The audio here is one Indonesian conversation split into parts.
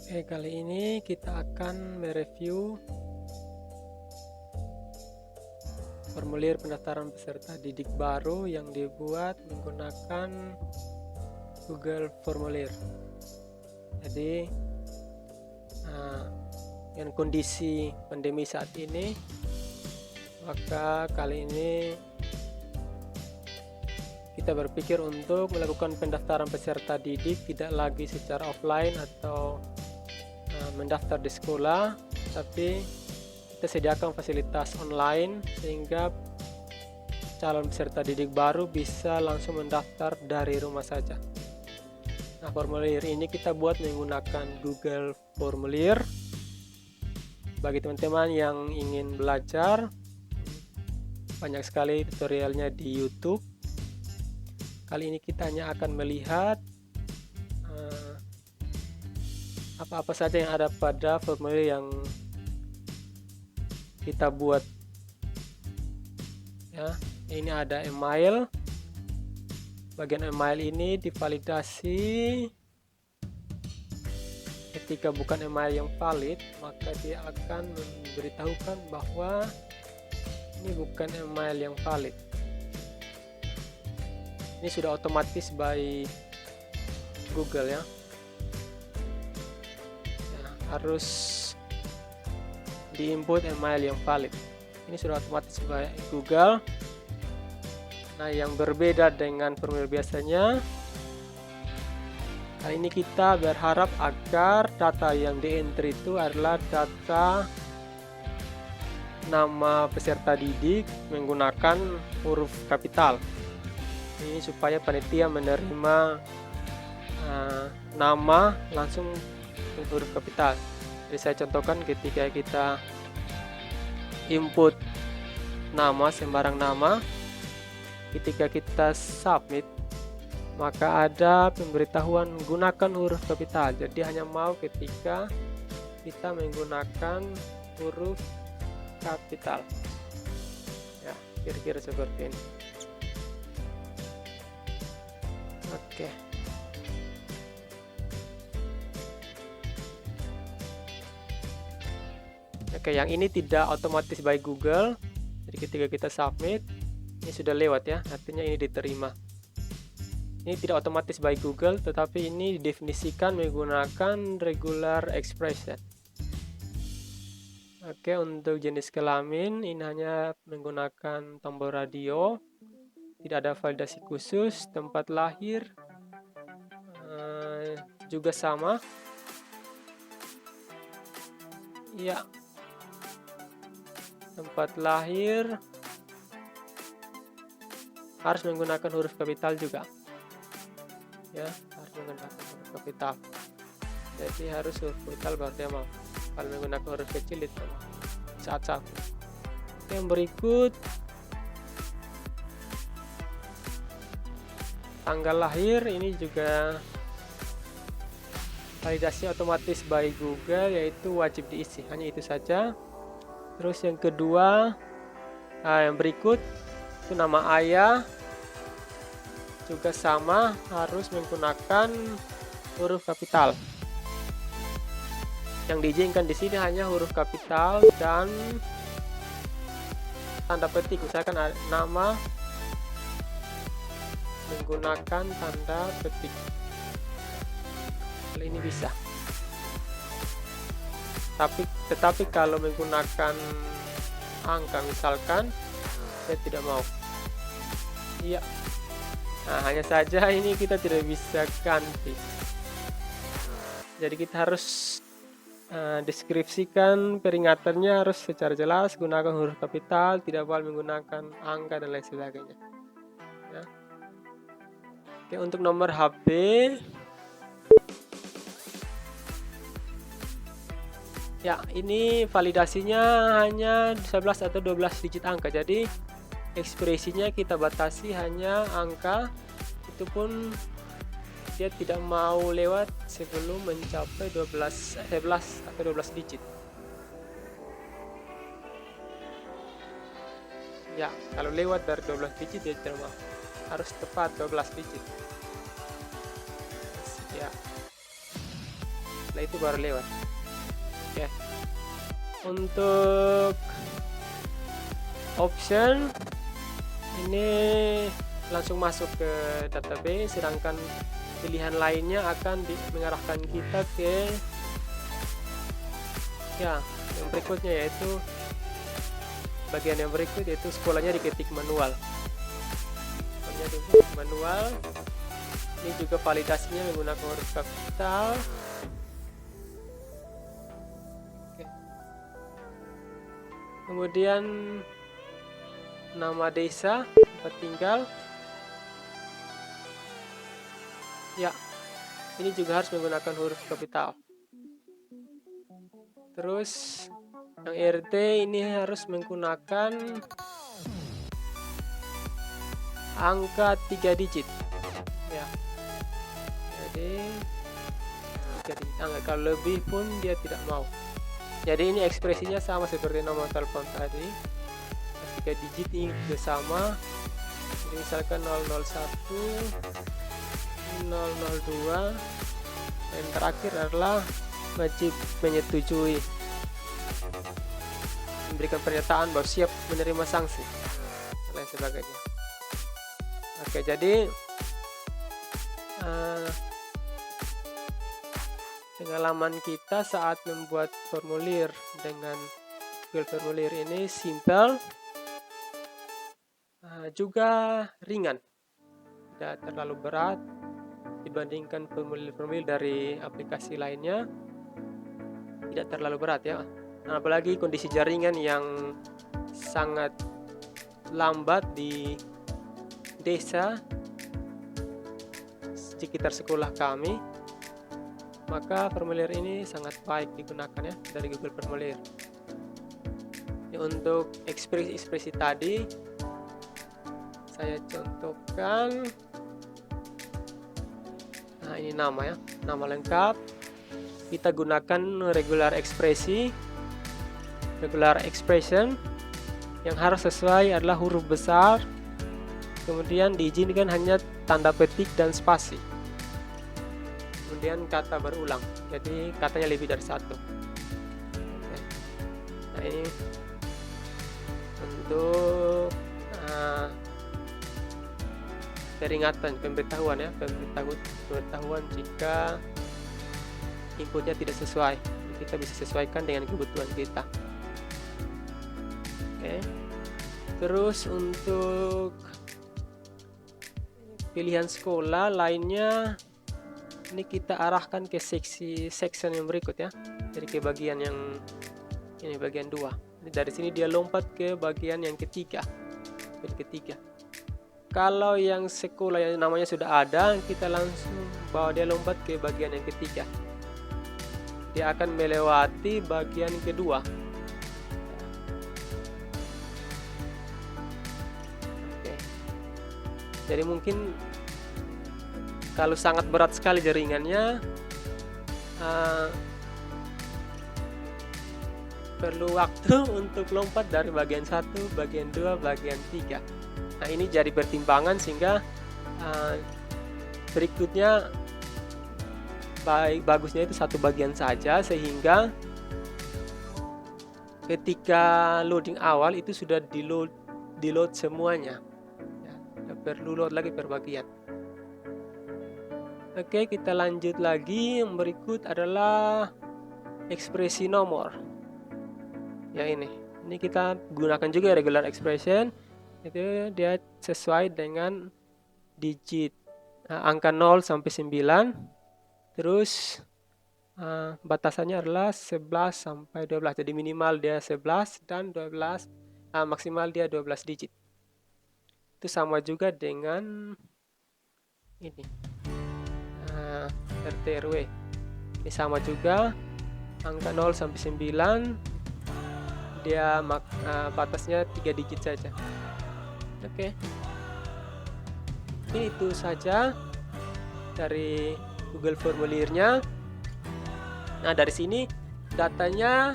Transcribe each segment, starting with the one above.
Oke, kali ini kita akan mereview formulir pendaftaran peserta didik baru yang dibuat menggunakan Google Formulir. Jadi, dengan kondisi pandemi saat ini, maka kali ini kita berpikir untuk melakukan pendaftaran peserta didik tidak lagi secara offline atau mendaftar di sekolah, tapi kita sediakan fasilitas online sehingga calon peserta didik baru bisa langsung mendaftar dari rumah saja. Nah, formulir ini kita buat menggunakan Google Formulir. Bagi teman-teman yang ingin belajar, banyak sekali tutorialnya di YouTube. Kali ini kita hanya akan melihat apa-apa saja yang ada pada formulir yang kita buat. Ya, ini ada email. Bagian email ini divalidasi. Ketika bukan email yang valid, maka dia akan memberitahukan bahwa ini bukan email yang valid. Ini sudah otomatis by Google ya. Harus diinput email yang valid. Ini sudah otomatis by Google. Nah, yang berbeda dengan formulir biasanya, kali ini kita berharap agar data yang di-enter itu adalah data nama peserta didik menggunakan huruf kapital. Ini supaya panitia menerima nama langsung huruf kapital. Jadi saya contohkan ketika kita input nama, sembarang nama, ketika kita submit, maka ada pemberitahuan gunakan huruf kapital. Jadi hanya mau ketika kita menggunakan huruf kapital. Ya, kira-kira seperti ini. Oke. Oke, yang ini tidak otomatis by Google. Jadi ketika kita submit, ini sudah lewat ya, artinya ini diterima. Ini tidak otomatis by Google, tetapi ini didefinisikan menggunakan regular expression. Oke, untuk jenis kelamin ini hanya menggunakan tombol radio, tidak ada validasi khusus. Tempat lahir juga sama. Ya, tempat lahir harus menggunakan huruf kapital juga. Ya, harus menggunakan huruf kapital. Jadi harus huruf kapital baru dia mau. Kalau menggunakan huruf kecil itu saat-saat. Yang berikut, tanggal lahir ini juga validasi otomatis by Google, yaitu wajib diisi, hanya itu saja. Terus yang kedua, yang berikut itu nama ayah juga sama, harus menggunakan huruf kapital. Yang diizinkan di sini hanya huruf kapital dan tanda petik, misalkan nama menggunakan tanda petik. Hal ini bisa. Tetapi kalau menggunakan angka misalkan, saya tidak mau. Iya. Nah, hanya saja ini kita tidak bisa ganti. Jadi kita harus deskripsikan peringatannya harus secara jelas, gunakan huruf kapital, tidak boleh menggunakan angka dan lain sebagainya. Ya. Oke, untuk nomor HP, ya, ini validasinya hanya 11 atau 12 digit angka. Jadi ekspresinya kita batasi hanya angka, itu pun dia tidak mau lewat sebelum mencapai 11 atau 12 digit. Ya, kalau lewat dari 12 digit dia tidak mau. Harus tepat 12 digit. Ya. setelah itu baru lewat. Oke. Untuk option ini langsung masuk ke database, sedangkan pilihan lainnya akan mengarahkan kita ke yang berikutnya, yaitu bagian yang berikut, yaitu sekolahnya diketik manual. Sekolahnya diketik manual. Ini juga validasinya menggunakan huruf kapital. Oke. Kemudian nama desa, tempat tinggal. Ya, ini juga harus menggunakan huruf kapital. Terus yang RT ini harus menggunakan angka 3 digit. Ya. Jadi 3 digit. Kalau lebih pun dia tidak mau. Jadi ini ekspresinya sama seperti nomor telepon tadi. 3 digit ini juga sama. Jadi misalkan 001, 002, dan terakhir adalah wajib menyetujui, memberikan pernyataan bahwa siap menerima sanksi dan lain sebagainya. Oke, jadi pengalaman kita saat membuat formulir dengan Google Formulir ini simple, juga ringan, tidak terlalu berat dibandingkan formulir-formulir dari aplikasi lainnya. Tidak terlalu berat ya. Apalagi kondisi jaringan yang sangat lambat di desa sekitar sekolah kami, maka formulir ini sangat baik digunakan ya, dari Google Formulir. Ya, untuk ekspresi tadi saya contohkan. Nah, ini nama ya, nama lengkap. Kita gunakan regular expression. Yang harus sesuai adalah huruf besar, kemudian diizinkan hanya tanda petik dan spasi, kemudian kata berulang, jadi katanya lebih dari satu. Oke. Nah, ini untuk peringatan, pemberitahuan ya, pemberitahuan jika inputnya tidak sesuai, kita bisa sesuaikan dengan kebutuhan kita. Oke. Terus untuk pilihan sekolah lainnya, ini kita arahkan ke section yang berikut ya, jadi ke bagian yang ini, bagian 2. Dari sini dia lompat ke bagian yang ketiga. Kalau yang sekolah yang namanya sudah ada, kita langsung bawa dia lompat ke bagian yang ketiga. Dia akan melewati bagian kedua. Oke. Jadi mungkin kalau sangat berat sekali jaringannya, perlu waktu untuk lompat dari bagian 1, bagian 2, bagian 3. Nah, ini jadi pertimbangan sehingga berikutnya bagusnya itu satu bagian saja, sehingga ketika loading awal itu sudah di load semuanya ya, tidak perlu load lagi per bagian. Oke, kita lanjut lagi. Yang berikut adalah ekspresi nomor ya. Ini kita gunakan juga regular expression. Itu dia sesuai dengan digit, angka 0 sampai 9. Terus batasannya adalah 11 sampai 12. Jadi minimal dia 11 dan 12, maksimal dia 12 digit. Itu sama juga dengan ini, RT RW. Ini sama juga, angka 0 sampai 9 dia batasnya 3 digit saja. Oke. Ini itu saja dari Google Formulirnya. Nah, dari sini datanya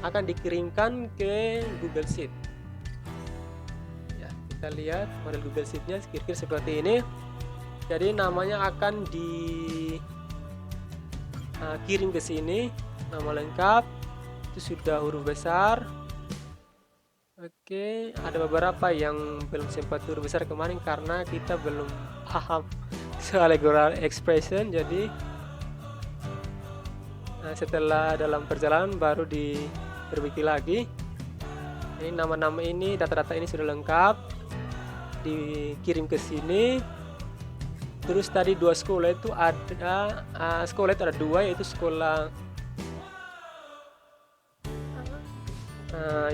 akan dikirimkan ke Google Sheet. Ya, kita lihat model Google Sheet-nya kira-kira seperti ini. Jadi namanya akan kirim ke sini nama lengkap, itu sudah huruf besar. Oke, ada beberapa yang belum sempat huruf besar kemarin karena kita belum paham soal regular expression, jadi setelah dalam perjalanan baru diperbaiki lagi. Ini nama-nama ini, data-data ini sudah lengkap, dikirim ke sini. Terus tadi dua sekolah itu ada, dua, yaitu sekolah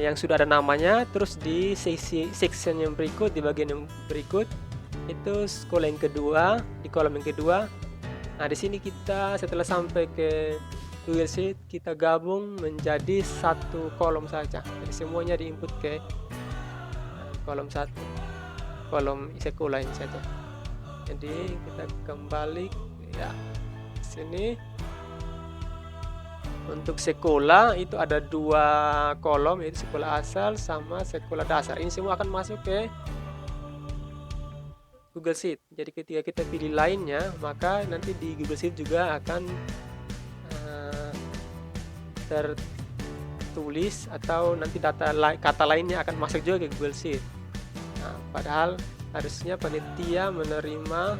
yang sudah ada namanya. Terus di section yang berikut, di bagian yang berikut itu sekolah yang kedua, di kolom yang kedua. Nah, di sini kita setelah sampai ke Google Sheet, kita gabung menjadi satu kolom saja. Jadi semuanya diinput ke kolom satu, kolom sekolah ini saja. Jadi kita kembali ya sini. Untuk sekolah itu ada dua kolom, yaitu sekolah asal sama sekolah dasar. Ini semua akan masuk ke Google Sheet. Jadi ketika kita pilih lainnya, maka nanti di Google Sheet juga akan tertulis, atau nanti kata lainnya akan masuk juga ke Google Sheet. Nah, padahal harusnya panitia menerima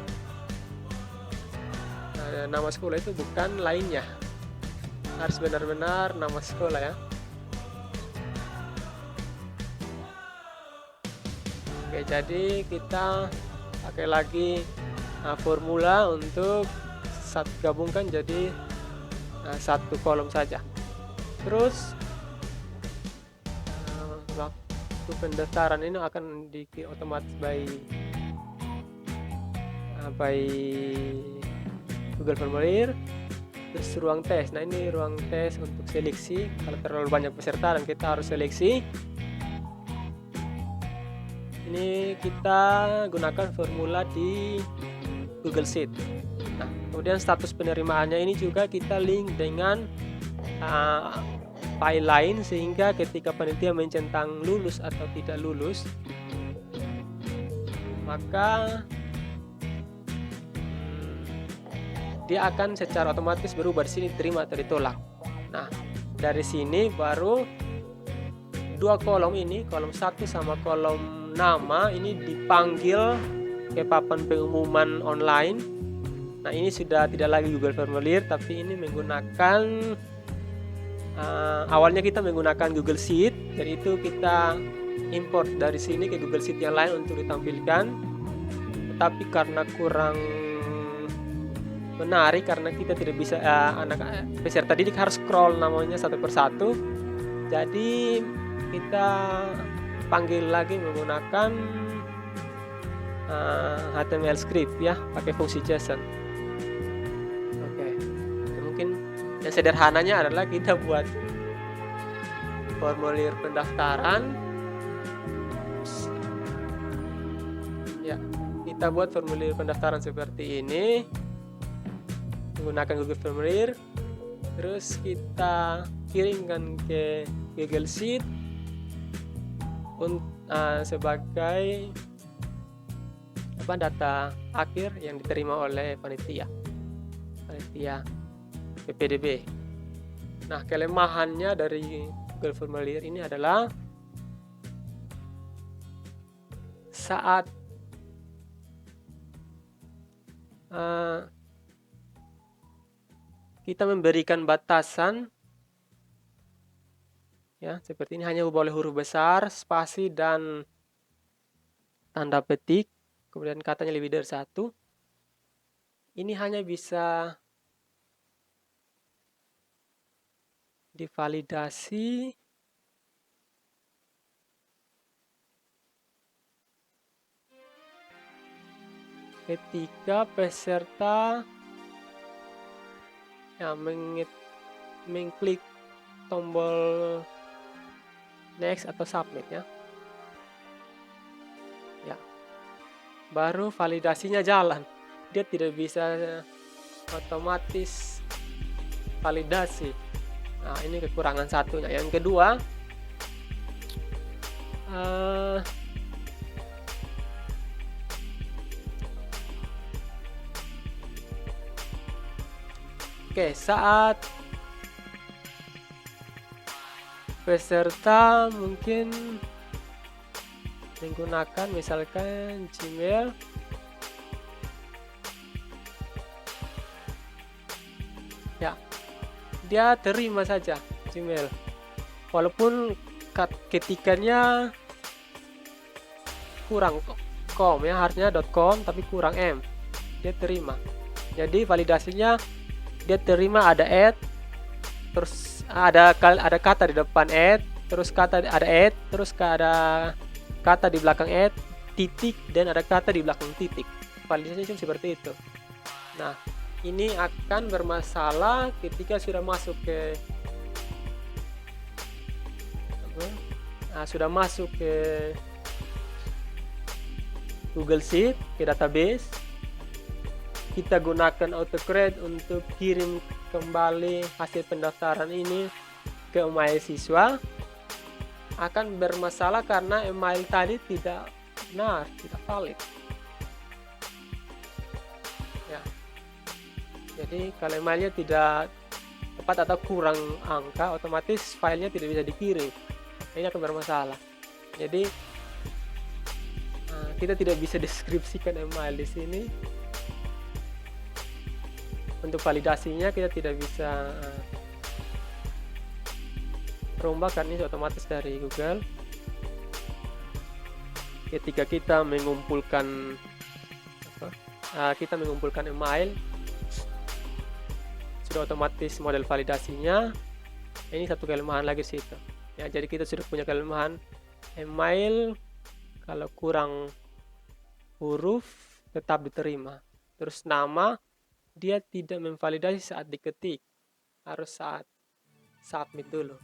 nama sekolah itu bukan lainnya, harus benar-benar nama sekolah ya. Oke, jadi kita pakai lagi formula untuk gabungkan jadi satu kolom saja. Terus waktu pendaftaran ini akan otomatis by Google Formulir. Terus ruang tes, nah ini ruang tes untuk seleksi. Kalau terlalu banyak peserta dan kita harus seleksi, ini kita gunakan formula di Google Sheet. Nah, kemudian status penerimaannya ini juga kita link dengan file lain, sehingga ketika panitia mencentang lulus atau tidak lulus, maka dia akan secara otomatis berubah di sini, terima atau ditolak. Nah, dari sini baru dua kolom ini, kolom 1 sama kolom nama, ini dipanggil ke papan pengumuman online. Nah, ini sudah tidak lagi Google Formulir, tapi ini menggunakan awalnya kita menggunakan Google Sheet. Jadi itu kita import dari sini ke Google Sheet yang lain untuk ditampilkan. Tetapi karena kurang menarik, karena kita tidak bisa peserta didik harus scroll namanya satu persatu, jadi kita panggil lagi menggunakan HTML script ya, pakai fungsi JSON. Oke, mungkin yang sederhananya adalah kita buat formulir pendaftaran ya, kita buat formulir pendaftaran seperti ini menggunakan Google Formulir. Terus kita kirimkan ke Google Sheet sebagai data akhir yang diterima oleh panitia PPDB. Nah, kelemahannya dari Google Formulir ini adalah saat kita memberikan batasan ya, seperti ini, hanya boleh huruf besar, spasi, dan tanda petik, kemudian katanya lebih dari satu. Ini hanya bisa divalidasi ketika peserta ya mengklik tombol next atau submit ya. Ya, baru validasinya jalan. Dia tidak bisa otomatis validasi. Nah, ini kekurangan satunya. Yang kedua, Oke, saat peserta mungkin menggunakan misalkan Gmail, ya, dia terima saja Gmail walaupun ketikanya kurang .com ya, harusnya .com tapi kurang M, dia terima. Jadi validasinya dia terima ada add, terus ada kata di depan add, terus ada kata di belakang add, titik, dan ada kata di belakang titik. Validasinya cuma seperti itu. Nah, ini akan bermasalah ketika sudah masuk ke Google Sheet, ke database. Kita gunakan autocrate untuk kirim kembali hasil pendaftaran ini ke email siswa. Akan bermasalah karena email tadi tidak benar, tidak valid. Ya. Jadi kalau emailnya tidak tepat atau kurang angka, otomatis filenya tidak bisa dikirim. Ini akan bermasalah. Jadi kita tidak bisa deskripsikan email di sini. Untuk validasinya kita tidak bisa rombak karena ini otomatis dari Google. Ketika kita mengumpulkan email, sudah otomatis model validasinya. Ini satu kelemahan lagi di situ. Ya, jadi kita sudah punya kelemahan email kalau kurang huruf tetap diterima. Terus nama dia tidak memvalidasi saat diketik, harus saat submit dulu.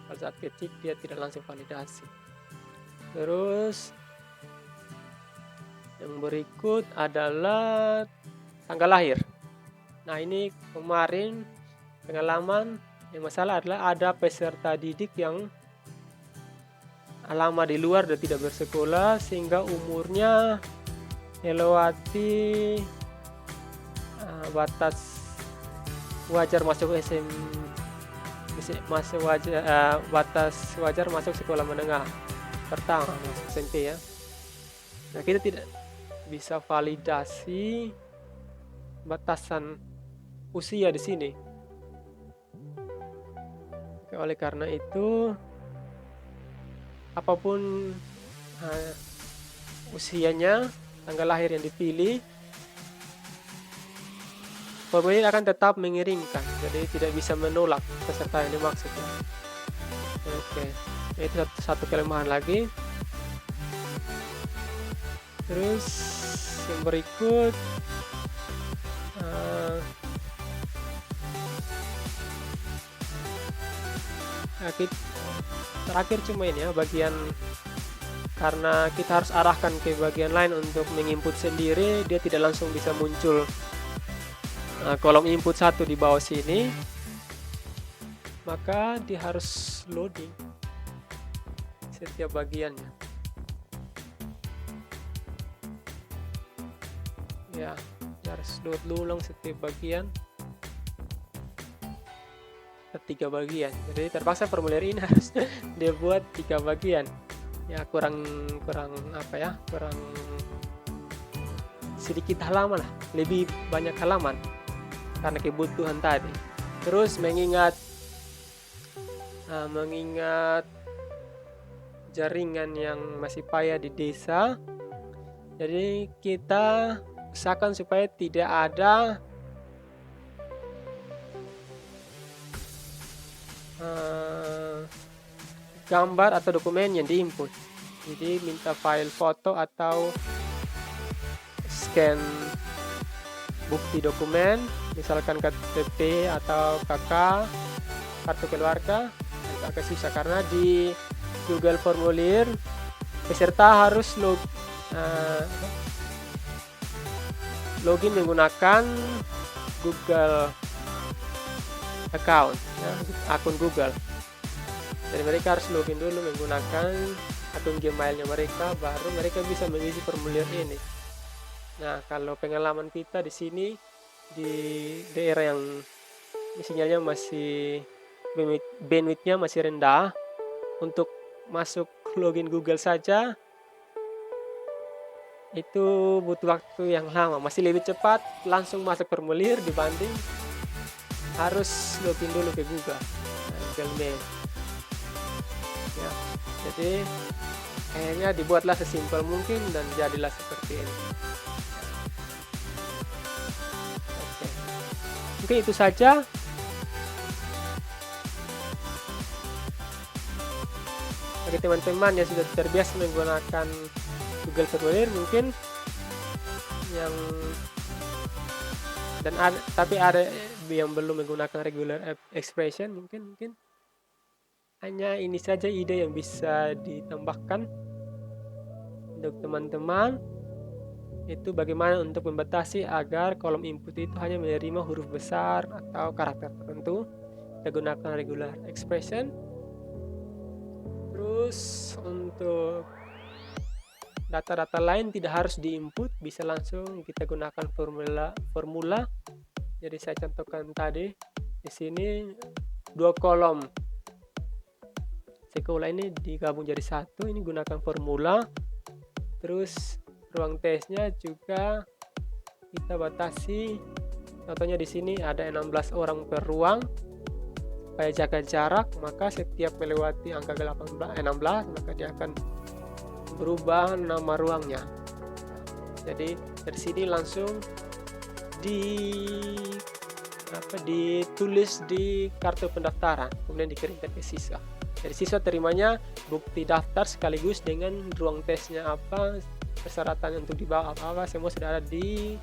Kalau saat ketik dia tidak langsung validasi. Terus yang berikut adalah tanggal lahir. Nah, ini kemarin pengalaman yang masalah adalah ada peserta didik yang lama di luar dan tidak bersekolah sehingga umurnya melewati batas wajar masuk batas wajar masuk sekolah menengah pertama, masuk SMP ya. Nah, kita tidak bisa validasi batasan usia di sini. Oleh karena itu, apapun usianya, tanggal lahir yang dipilih, formulir akan tetap mengirimkan, jadi tidak bisa menolak peserta yang dimaksud. Oke, itu satu kelemahan lagi. Terus yang berikut terakhir cuma ini ya, bagian karena kita harus arahkan ke bagian lain untuk menginput sendiri, dia tidak langsung bisa muncul kolom input satu di bawah sini, maka dia harus loading setiap bagiannya. Ya, dia harus load ulang setiap bagian, 3 bagian. Jadi terpaksa formulir ini harus dia buat 3 bagian. Ya, kurang sedikit halaman lah, lebih banyak halaman karena kebutuhan tadi. Terus mengingat jaringan yang masih payah di desa, jadi kita usahakan supaya tidak ada gambar atau dokumen yang diinput. Jadi minta file foto atau scan bukti dokumen, misalkan KTP atau KK, kartu keluarga, itu agak susah karena di Google Formulir peserta harus login menggunakan Google account, ya, akun Google. Jadi mereka harus login dulu menggunakan akun Gmailnya mereka, baru mereka bisa mengisi formulir ini. Nah, kalau pengalaman kita di sini di daerah yang sinyalnya masih bandwidth-nya masih rendah, untuk masuk login Google saja itu butuh waktu yang lama, masih lebih cepat langsung masuk formulir dibanding harus login dulu ke Google, Google Mail ya. Jadi kayaknya dibuatlah sesimpel mungkin dan jadilah seperti ini. Oke. Mungkin itu saja. Bagi teman-teman yang sudah terbiasa menggunakan Google Formulir mungkin yang tapi ada yang belum menggunakan regular expression, mungkin hanya ini saja ide yang bisa ditambahkan untuk teman-teman, itu bagaimana untuk membatasi agar kolom input itu hanya menerima huruf besar atau karakter tertentu. Kita gunakan regular expression. Terus untuk data-data lain tidak harus diinput, bisa langsung kita gunakan formula. Jadi saya contohkan tadi di sini 2 kolom sekolah ini digabung jadi satu, ini gunakan formula. Terus ruang tesnya juga kita batasi, contohnya di sini ada 16 orang per ruang. Supaya jaga jarak, maka setiap melewati angka 16 maka dia akan berubah nama ruangnya. Jadi dari sini langsung ditulis di kartu pendaftaran, kemudian dikirimkan ke siswa. Jadi siswa terimanya bukti daftar sekaligus dengan ruang tesnya apa, persyaratan untuk dibawa apa, semua sudah ada di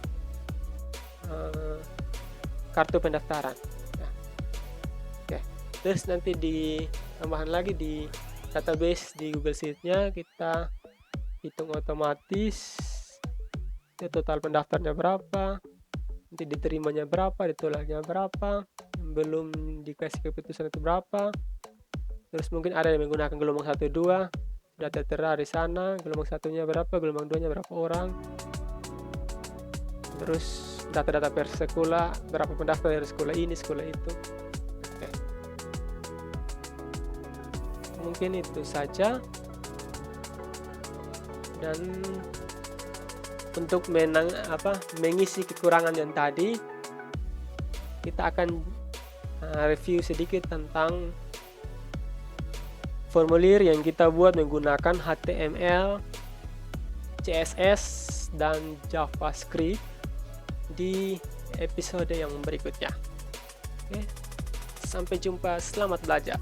kartu pendaftaran. Terus nanti di tambahan lagi di database di Google Sheet-nya kita hitung otomatis itu total pendaftarnya berapa, nanti diterimanya berapa, ditolaknya berapa, belum dikasih keputusan itu berapa. Terus mungkin ada yang menggunakan gelombang 1, 2, sudah tertera di sana gelombang 1-nya berapa, gelombang 2-nya berapa orang. Terus data-data per sekolah, berapa pendaftar dari sekolah ini, sekolah itu. Mungkin itu saja. Dan untuk mengisi kekurangan yang tadi, kita akan review sedikit tentang formulir yang kita buat menggunakan HTML, CSS, dan JavaScript di episode yang berikutnya. Oke, sampai jumpa, selamat belajar.